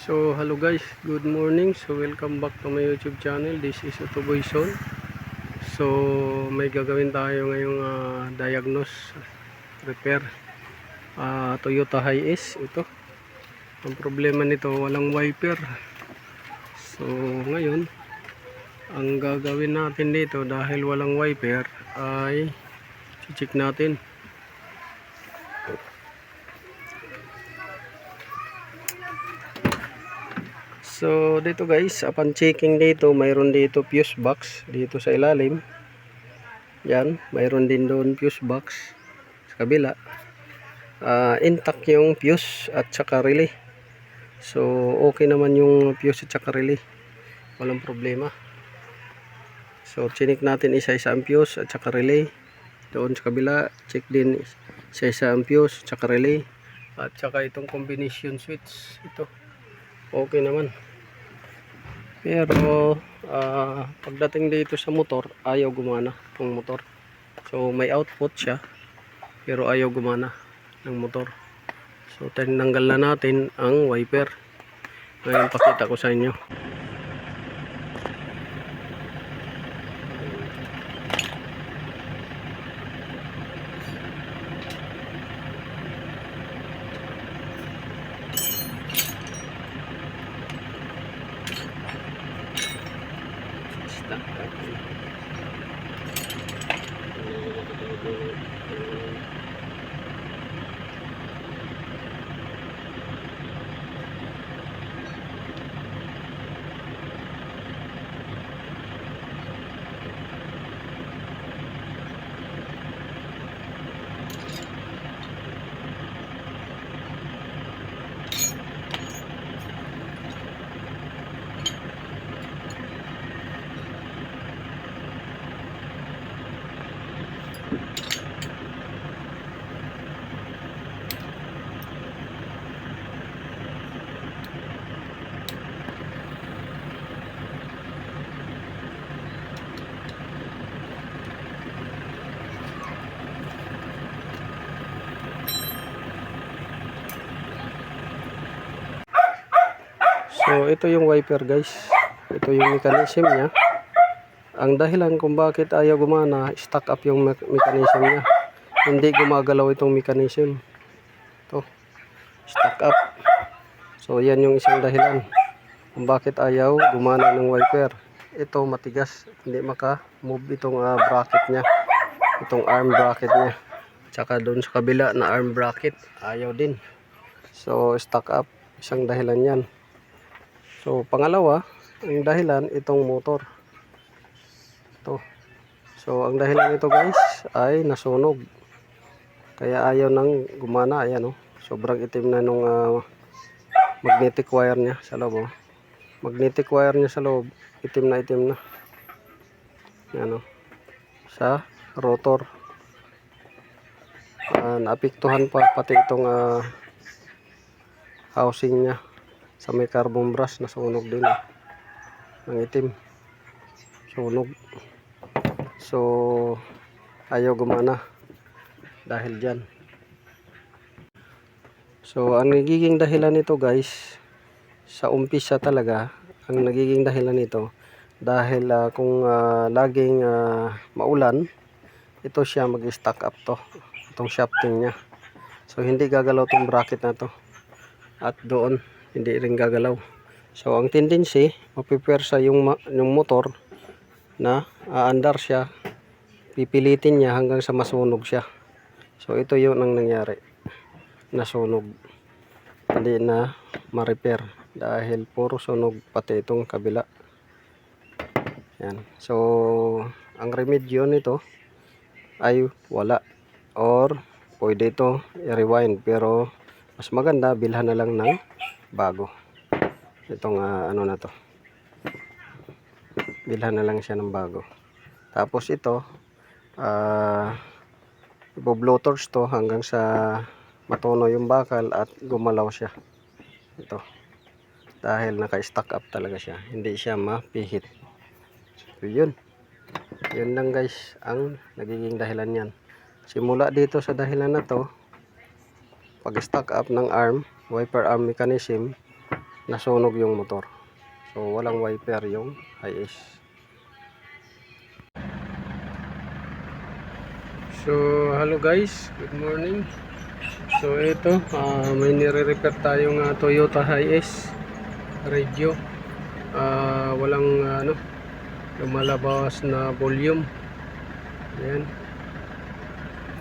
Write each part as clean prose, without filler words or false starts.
So hello guys, good morning. So welcome back to my YouTube channel. This is Utuboy Son. So may gagawin tayo ngayong diagnose, repair Toyota Hiace. Ito ang problema nito, walang wiper. So ngayon ang gagawin natin dito, dahil walang wiper, ay check natin. So dito guys, upon checking dito, mayroon dito fuse box dito sa ilalim. Yan, mayroon din doon fuse box sa kabila. Intact yung fuse at saka relay. So okay naman yung fuse at saka relay, walang problema. So chinik natin isa-isa ang fuse at saka relay. Doon sa kabila, check din isa-isa ang fuse at saka relay. At saka itong combination switch, ito okay naman. Pero pagdating dito sa motor, ayaw gumana ng motor. So may output siya pero ayaw gumana ng motor. So tinanggal na natin ang wiper. Ngayon pakita ko sa inyo. So ito yung wiper guys, ito yung mechanism nya. Ang dahilan kung bakit ayaw gumana, stuck up yung mechanism nya, hindi gumagalaw itong mechanism. Ito, stuck up. So yan yung isang dahilan kung bakit ayaw gumana ng wiper. Ito matigas, hindi maka-move itong bracket nya, itong arm bracket nya. Tsaka doon sa kabila na arm bracket, ayaw din. So stuck up, isang dahilan yan. So pangalawa, ang dahilan itong motor. Ito. So ang dahilan nito guys ay nasunog. Kaya ayaw nang gumana. Ayan oh. Sobrang itim na nung magnetic wire niya sa loob oh. Magnetic wire niya sa loob, itim na itim na. Ayan oh. Sa rotor. Naapektuhan pa pati itong housing niya. Sa may carbon brush, nasunog din ng itim, sunog. So ayaw gumana dahil dyan. So ang nagiging dahilan nito guys, sa umpisa talaga, ang nagiging dahilan nito dahil kung laging maulan, ito siya mag-stack up to, itong shafting nya. So hindi gagalaw tong bracket na to, at doon hindi rin gagalaw. So ang tendency, mapipersa yung motor na aandar siya, pipilitin niya hanggang sa masunog siya. So ito yun ang nangyari, nasunog, hindi na ma-repair dahil puro sunog pati itong kabila. Yan. So ang remedyo nito ay wala, or pwede ito i-rewind, pero mas maganda bilhan na lang ng bago. Itong ano na to, bilhan na lang siya ng bago. Tapos ito ibo-blowtorch to hanggang sa matuno yung bakal at gumalaw siya. Ito, dahil naka-stack up talaga siya, hindi siya mapihit. So yun lang guys ang nagiging dahilan yan. Simula dito sa dahilan na to, pag-stack up ng arm, wiper arm mechanism, nasunog yung motor. So walang wiper yung IS. So hello guys, good morning. So ito, may nire-repair tayong Toyota Hiace radio. Walang lumalabas na volume. Ayan,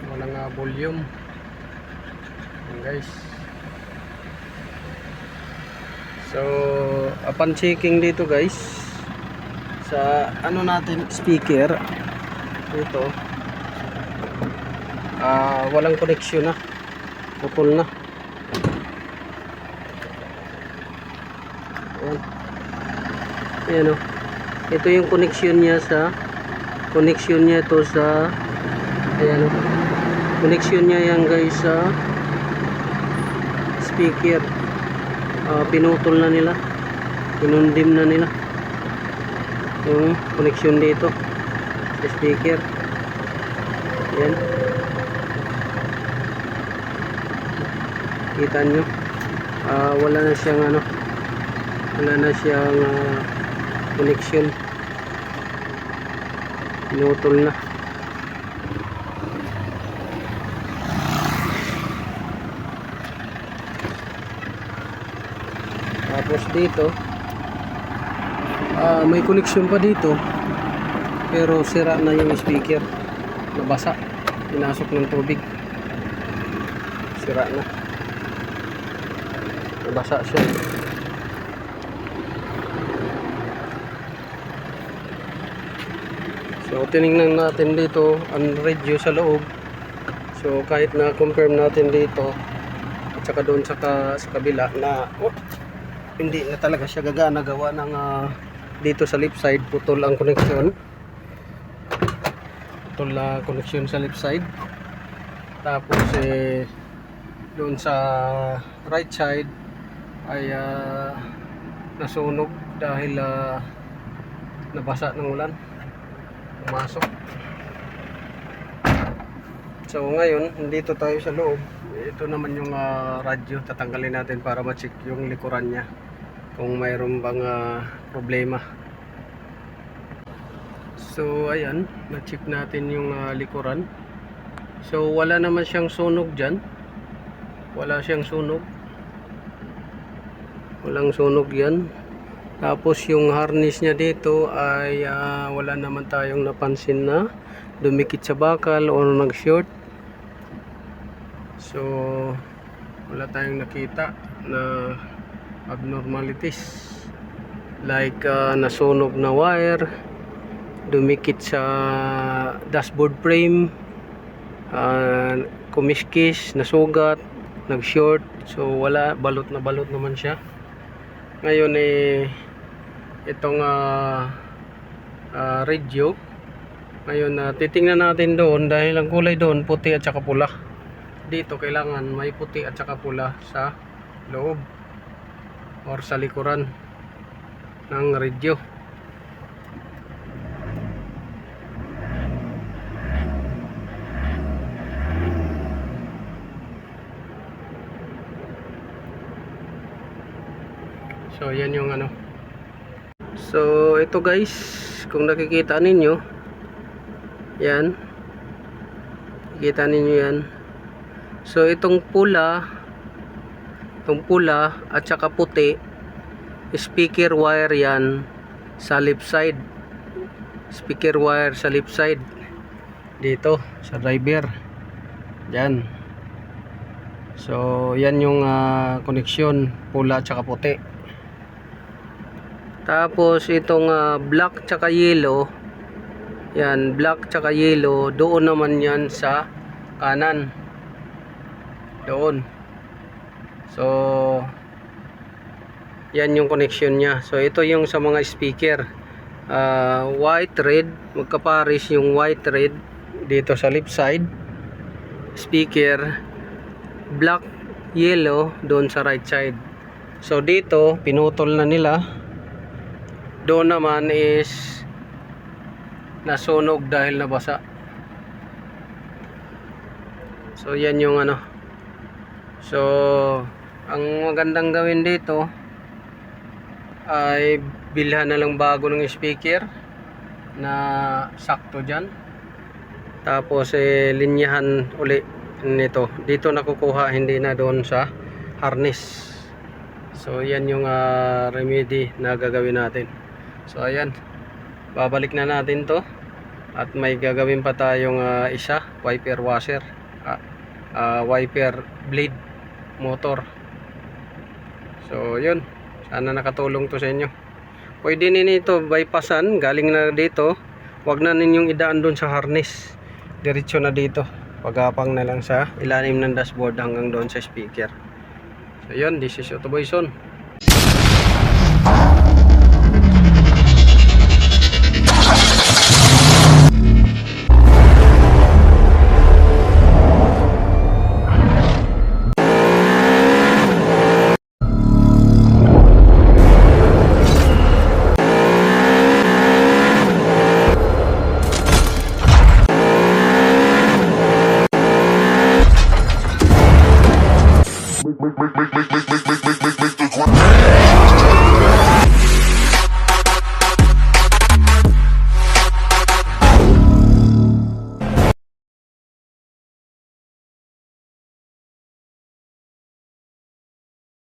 walang volume. Ayan guys. So upon checking dito guys, sa natin speaker dito, walang connection na, putol na. Ayan. Ayan o, ito yung connection niya ito sa ayan o, connection niya yan guys sa speaker. Pinutol na nila, pinundim na nila yung connection dito sa speaker. Ayan, kita nyo, wala na siyang connection, pinutol na. Tapos dito, may connection pa dito, pero sira na yung speaker, nabasa, pinasok ng tubig, sira na, nabasa siya. So tinignan natin dito ang radio sa loob. So kahit na confirm natin dito at saka doon sa kabila na hindi na talaga siya gagana, gawa ng dito sa left side putol ang connection, putol na connection sa left side. Tapos doon sa right side ay nasunog dahil nabasa ng ulan, pumasok. So ngayon dito tayo sa loob. Ito naman yung radyo, tatanggalin natin para ma-check yung likuran niya kung mayroon bang problema. So ayan, na-check natin yung likuran. So wala naman siyang sunog dyan, wala siyang sunog, walang sunog yan. Tapos yung harness niya dito ay wala naman tayong napansin na dumikit sa bakal o nag-short. So wala tayong nakita na abnormalities like nasunog na wire, dumikit sa dashboard frame, kumiskis, nasugat, nag-short. So wala, balot na balot naman siya. Ngayon itong radio, ngayon titingnan natin doon dahil ang kulay doon puti at saka pula. Dito kailangan may puti at saka pula sa loob or sa likuran ng radio. So yan yung so ito guys, kung nakikita ninyo yan, nakikita ninyo yan. So itong pula at saka puti, speaker wire yan sa left side, speaker wire sa left side dito sa driver yan. So yan yung connection, pula at saka puti. Tapos itong black tsaka yellow, yan, black tsaka yellow, doon naman yan sa kanan, doon. So yan yung connection nya. So ito yung sa mga speaker, white red, magkaparis yung white red dito sa left side speaker, black yellow doon sa right side. So dito pinutol na nila, doon naman is nasunog dahil nabasa. So yan yung So ang magandang gawin dito, ay bilhan na lang bago ng speaker na sakto dyan. Tapos linyahan uli nito. Dito nakukuha, hindi na doon sa harness. So yan yung remedy na gagawin natin. So ayan, babalik na natin to. At may gagawin pa tayong isa, wiper washer, wiper blade motor. So yun, sana nakatulong to sa inyo. Pwede nito bypassan, galing na dito. Huwag na ninyong idaan doon sa harness, diretso na dito, pagapang na lang sa ilalim ng dashboard hanggang doon sa speaker. So yun, this is Otoboy Son.